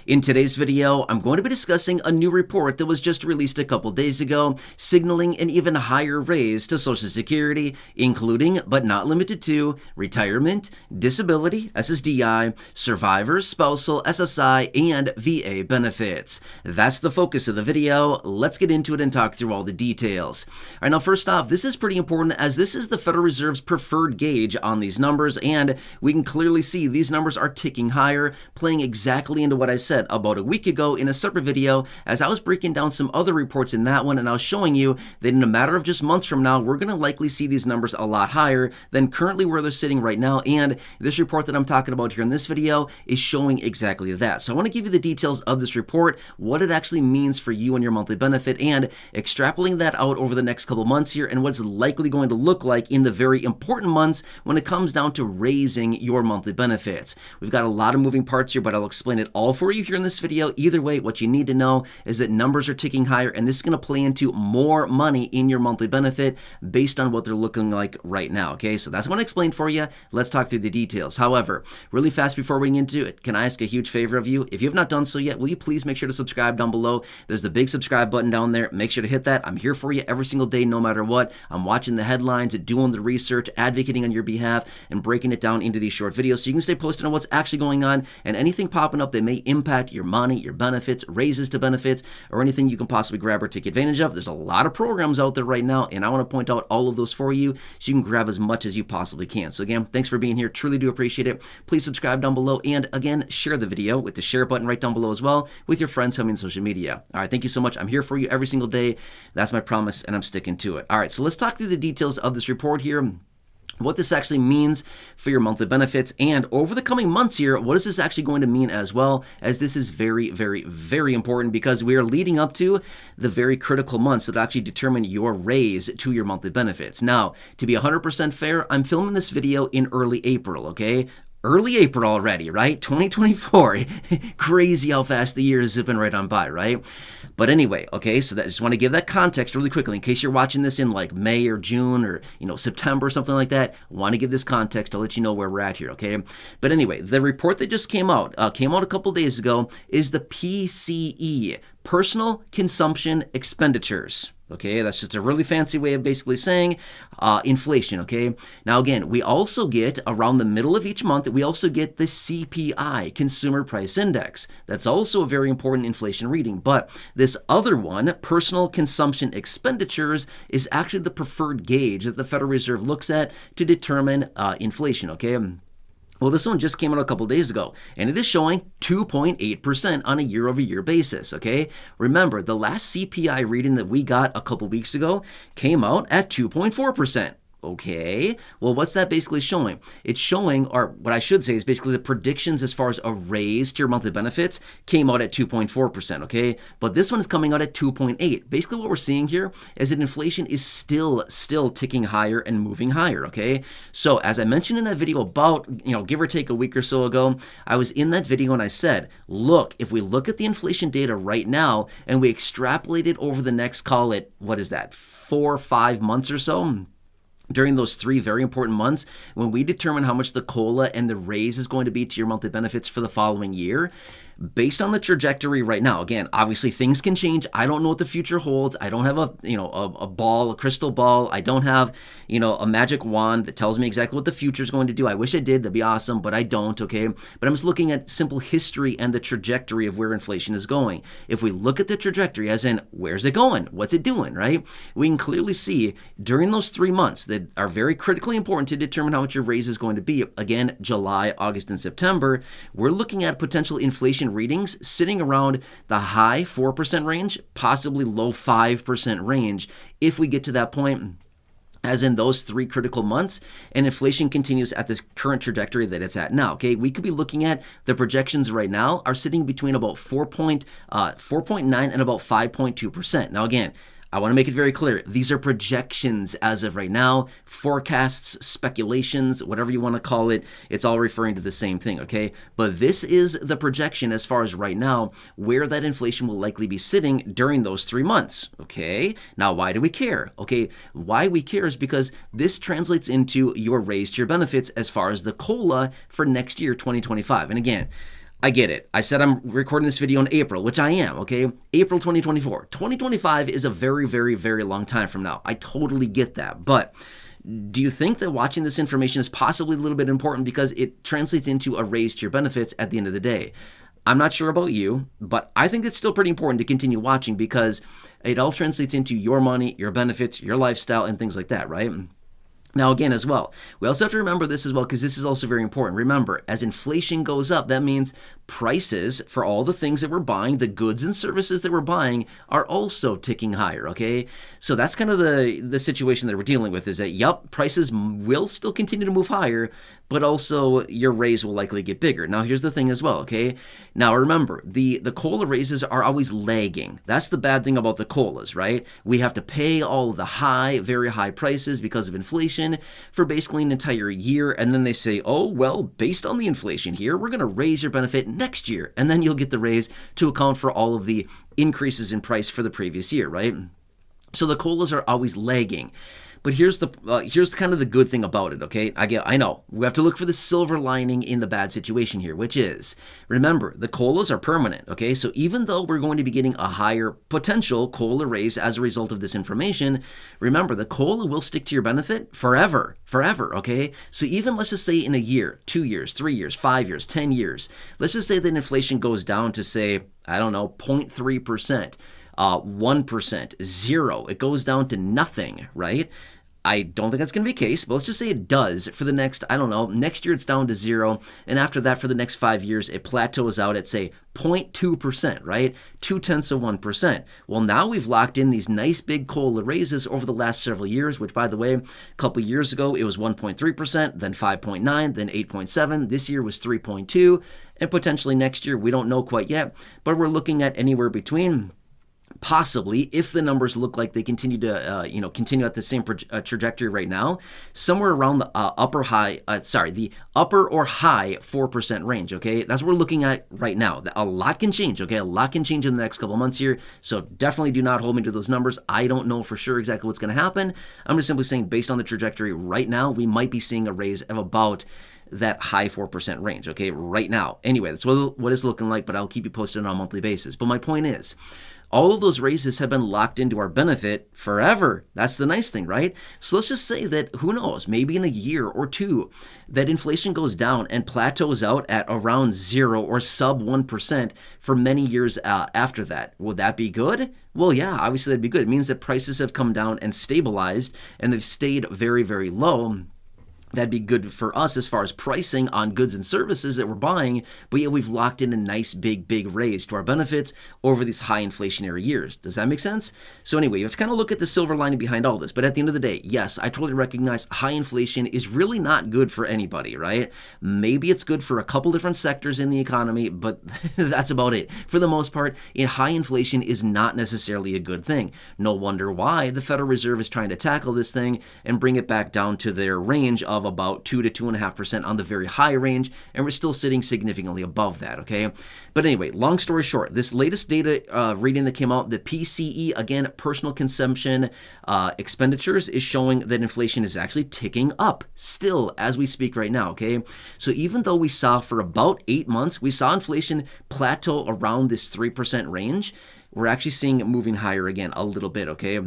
In today's video, I'm going to be discussing a new report that was just released a couple days ago, signaling an even higher raise to Social Security, including, but not limited to, retirement, disability, SSDI, survivors, spousal, SSI, and VA benefits. That's the focus of the video. Let's get into it and talk through all the details. All right, now first off, this is pretty important as this is the Federal Reserve's preferred gauge on these numbers, and we can clearly see these numbers are ticking higher, playing exactly into what I said about a week ago in a separate video as I was breaking down some other reports in that one, and I was showing you that in a matter of just months from now, we're going to likely see these numbers a lot higher than currently where they're sitting right now, and this report that I'm talking about here in this video is showing exactly that. So I want to give you the details of this report, what it actually means for you and your monthly benefit, and extrapolating that out over the next couple months here and what it's likely going to look like in the very important months when it comes down to raising your monthly benefits. We've got a lot of moving parts here, but I'll explain it all for you here in this video. Either way, what you need to know is that numbers are ticking higher, and this is going to play into more money in your monthly benefit based on what they're looking like right now. Okay, so that's what I explained for you. Let's talk through the details. However, really fast before we get into it, can I ask a huge favor of you? If you have not done so yet, will you please make sure to subscribe down below? There's the big subscribe button down there. Make sure to hit that. I'm here for you every single day, no matter what. I'm watching the headlines, doing the research, advocating on your behalf, and breaking it down into these short videos so you can stay posted on what's actually going on and anything popping up that may impact your money, your benefits, raises to benefits, or anything you can possibly grab or take advantage of. There's a lot of programs out there right now, and I want to point out all of those for you so you can grab as much as you possibly can. So again, thanks for being here. Truly do appreciate it. Please subscribe down below, and again, share the video with the share button right down below as well with your friends helping on social media. All right, thank you so much. I'm here for you every single day. That's my promise, and I'm sticking to it. All right, so let's talk through the details of this report here, what this actually means for your monthly benefits, and over the coming months here, what is this actually going to mean as well, as this is very, very, very important because we are leading up to the very critical months that actually determine your raise to your monthly benefits. Now, to be 100% fair, I'm filming this video in early April, okay? Early April already, right? 2024. Crazy how fast the year is zipping right on by, right? But anyway, okay, so I just want to give that context really quickly in case you're watching this in like May or June or, September or something like that. I want to give this context to let you know where we're at here, okay? But anyway, the report that just came out a couple days ago is the PCE, Personal Consumption Expenditures. Okay, that's just a really fancy way of basically saying inflation, okay? Now again, we also get, around the middle of each month, we also get the CPI, Consumer Price Index. That's also a very important inflation reading, but this other one, Personal Consumption Expenditures, is actually the preferred gauge that the Federal Reserve looks at to determine inflation, okay? Well, this one just came out a couple days ago, and it is showing 2.8% on a year-over-year basis, okay? Remember, the last CPI reading that we got a couple weeks ago came out at 2.4%. Okay, well, what's that basically showing? It's showing, or what I should say is basically the predictions as far as a raise to your monthly benefits came out at 2.4%, okay? But this one is coming out at 2.8. Basically what we're seeing here is that inflation is still ticking higher and moving higher, okay? So as I mentioned in that video about, give or take a week or so ago, I was in that video and I said, look, if we look at the inflation data right now and we extrapolate it over the next, call it, 4 or 5 months or so, during those 3 very important months, when we determine how much the COLA and the raise is going to be to your monthly benefits for the following year, based on the trajectory right now, again, obviously things can change. I don't know what the future holds. I don't have a crystal ball. I don't have, a magic wand that tells me exactly what the future is going to do. I wish I did. That'd be awesome, but I don't, okay? But I'm just looking at simple history and the trajectory of where inflation is going. If we look at the trajectory, as in, where's it going? What's it doing, right? We can clearly see during those 3 months that are very critically important to determine how much your raise is going to be. Again, July, August, and September, we're looking at potential inflation readings sitting around the high 4% range, possibly low 5% range if we get to that point, as in those 3 critical months, and inflation continues at this current trajectory that it's at now, okay? We could be looking at the projections right now are sitting between about 4.9 and about 5.2%. Now again, I want to make it very clear. These are projections as of right now, forecasts, speculations, whatever you want to call it. It's all referring to the same thing, okay? But this is the projection as far as right now, where that inflation will likely be sitting during those 3 months, okay? Now, why do we care? Okay, why we care is because this translates into your raise to your benefits as far as the COLA for next year, 2025. And again, I get it. I said I'm recording this video in April, which I am, okay? April 2024. 2025 is a very, very, very long time from now. I totally get that. But do you think that watching this information is possibly a little bit important because it translates into a raise to your benefits at the end of the day? I'm not sure about you, but I think it's still pretty important to continue watching because it all translates into your money, your benefits, your lifestyle, and things like that, right? Now, again, as well, we also have to remember this as well because this is also very important. Remember, as inflation goes up, that means prices for all the things that we're buying, the goods and services that we're buying, are also ticking higher, okay? So that's kind of the situation that we're dealing with is that, yup, prices will still continue to move higher, but also your raise will likely get bigger. Now, here's the thing as well, okay? Now, remember, the COLA raises are always lagging. That's the bad thing about the COLAs, right? We have to pay all of the high, very high prices because of inflation for basically an entire year, and then they say, oh, well, based on the inflation here, we're going to raise your benefit next year, and then you'll get the raise to account for all of the increases in price for the previous year, right? So the COLAs are always lagging. But here's kind of the good thing about it, okay? I know we have to look for the silver lining in the bad situation here, which is, remember, the COLAs are permanent, okay? So even though we're going to be getting a higher potential COLA raise as a result of this information, remember, the COLA will stick to your benefit forever, okay? So even, let's just say in a year, 2 years, 3 years, 5 years, 10 years, let's just say that inflation goes down to, say, I don't know, 0.3%. 1%, 0. It goes down to nothing, right? I don't think that's going to be the case, but let's just say it does for the next, I don't know, next year it's down to 0, and after that for the next 5 years it plateaus out at, say, 0.2%, right? 0.2%. Well, now we've locked in these nice big COLA raises over the last several years, which, by the way, a couple years ago it was 1.3%, then 5.9, then 8.7. This year was 3.2, and potentially next year we don't know quite yet, but we're looking at anywhere between, possibly, if the numbers look like they continue to, continue at the same trajectory right now, somewhere around the upper or high 4% range, okay? That's what we're looking at right now. A lot can change, okay? A lot can change in the next couple of months here, so definitely do not hold me to those numbers. I don't know for sure exactly what's going to happen. I'm just simply saying, based on the trajectory right now, we might be seeing a raise of about that high 4% range, okay, right now. Anyway, that's what it's looking like, but I'll keep you posted on a monthly basis. But my point is, all of those raises have been locked into our benefit forever. That's the nice thing, right? So let's just say that, who knows, maybe in a year or two, that inflation goes down and plateaus out at around 0 or sub 1% for many years after that. Would that be good? Well, yeah, obviously that'd be good. It means that prices have come down and stabilized, and they've stayed very, very low. That'd be good for us as far as pricing on goods and services that we're buying, but yet we've locked in a nice big raise to our benefits over these high inflationary years. Does that make sense? So anyway, you have to kind of look at the silver lining behind all this, but at the end of the day, yes, I totally recognize high inflation is really not good for anybody, right? Maybe it's good for a couple different sectors in the economy, but that's about it. For the most part, high inflation is not necessarily a good thing. No wonder why the Federal Reserve is trying to tackle this thing and bring it back down to their range of about 2 to 2.5% on the very high range, and we're still sitting significantly above that, okay? But anyway, long story short, this latest data reading that came out, the PCE, again, personal consumption expenditures, is showing that inflation is actually ticking up still as we speak right now, okay? So even though we saw for about 8 months, we saw inflation plateau around this 3% range, we're actually seeing it moving higher again a little bit, okay?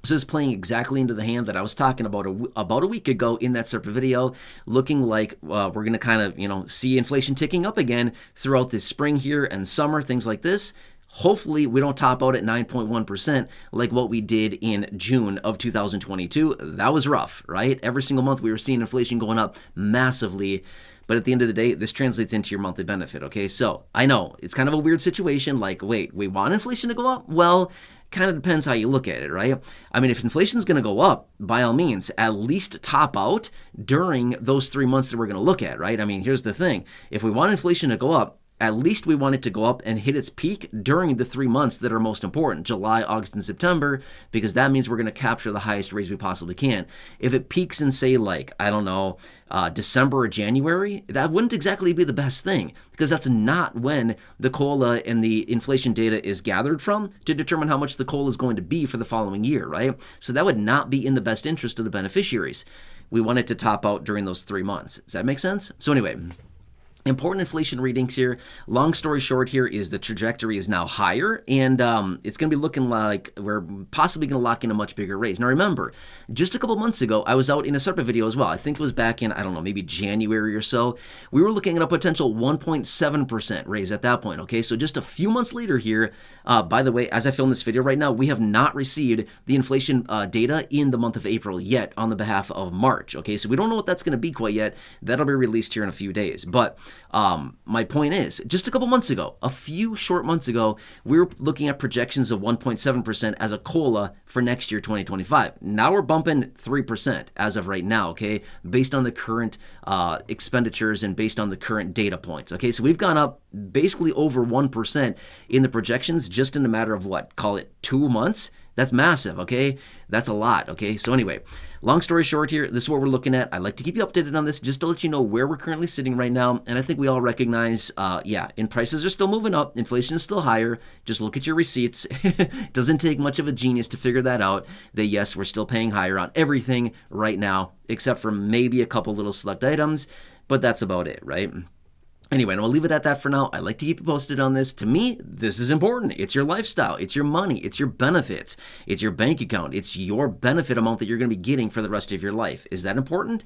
So it's playing exactly into the hand that I was talking about a week ago in that separate video, looking like we're going to kind of, see inflation ticking up again throughout this spring here and summer, things like this. Hopefully, we don't top out at 9.1% like what we did in June of 2022. That was rough, right? Every single month we were seeing inflation going up massively. But at the end of the day, this translates into your monthly benefit, okay? So I know it's kind of a weird situation. Like, wait, we want inflation to go up? Well, kind of depends how you look at it, right? I mean, if inflation is going to go up, by all means, at least top out during those 3 months that we're going to look at, right? I mean, here's the thing. If we want inflation to go up, at least we want it to go up and hit its peak during the 3 months that are most important, July, August, and September, because that means we're going to capture the highest raise we possibly can. If it peaks in, say, like, I don't know, December or January, that wouldn't exactly be the best thing, because that's not when the COLA and the inflation data is gathered from to determine how much the COLA is going to be for the following year, right? So that would not be in the best interest of the beneficiaries. We want it to top out during those 3 months. Does that make sense? So anyway, Important inflation readings here. Long story short here is the trajectory is now higher, and it's going to be looking like we're possibly going to lock in a much bigger raise. Now remember, just a couple months ago, I was out in a separate video as well. I think it was back in, I don't know, maybe January or so. We were looking at a potential 1.7% raise at that point, okay? So just a few months later here, by the way, as I film this video right now, we have not received the inflation data in the month of April yet on the behalf of March, okay? So we don't know what that's going to be quite yet. That'll be released here in a few days. But my point is, just a couple months ago, a few short months ago, we were looking at projections of 1.7% as a COLA for next year, 2025. Now we're bumping 3% as of right now, okay, based on the current expenditures and based on the current data points, okay? So we've gone up basically over 1% in the projections just in a matter of what, call it 2 months? That's massive, okay? That's a lot, okay? So anyway, long story short here, this is what we're looking at. I like to keep you updated on this just to let you know where we're currently sitting right now. And I think we all recognize, and prices are still moving up. Inflation is still higher. Just look at your receipts. It doesn't take much of a genius to figure that out, that yes, we're still paying higher on everything right now, except for maybe a couple little select items, but that's about it, right? Anyway, I'll leave it at that for now. I like to keep you posted on this. To me, this is important. It's your lifestyle. It's your money. It's your benefits. It's your bank account. It's your benefit amount that you're going to be getting for the rest of your life. Is that important?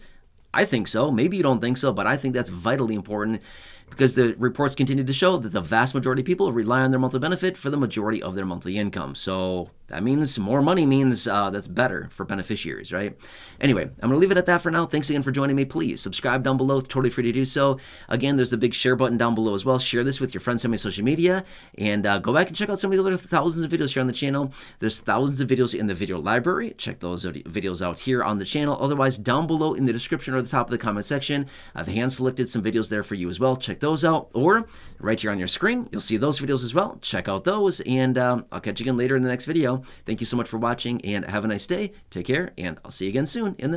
I think so. Maybe you don't think so, but I think that's vitally important because the reports continue to show that the vast majority of people rely on their monthly benefit for the majority of their monthly income. So that means more money means that's better for beneficiaries, right? Anyway, I'm going to leave it at that for now. Thanks again for joining me. Please subscribe down below. Totally free to do so. Again, there's the big share button down below as well. Share this with your friends on my social media and go back and check out some of the other thousands of videos here on the channel. There's thousands of videos in the video library. Check those videos out here on the channel. Otherwise, down below in the description or the top of the comment section, I've hand selected some videos there for you as well. Check those out, or right here on your screen, you'll see those videos as well. Check out those, and I'll catch you again later in the next video. Thank you so much for watching, and have a nice day. Take care, and I'll see you again soon in the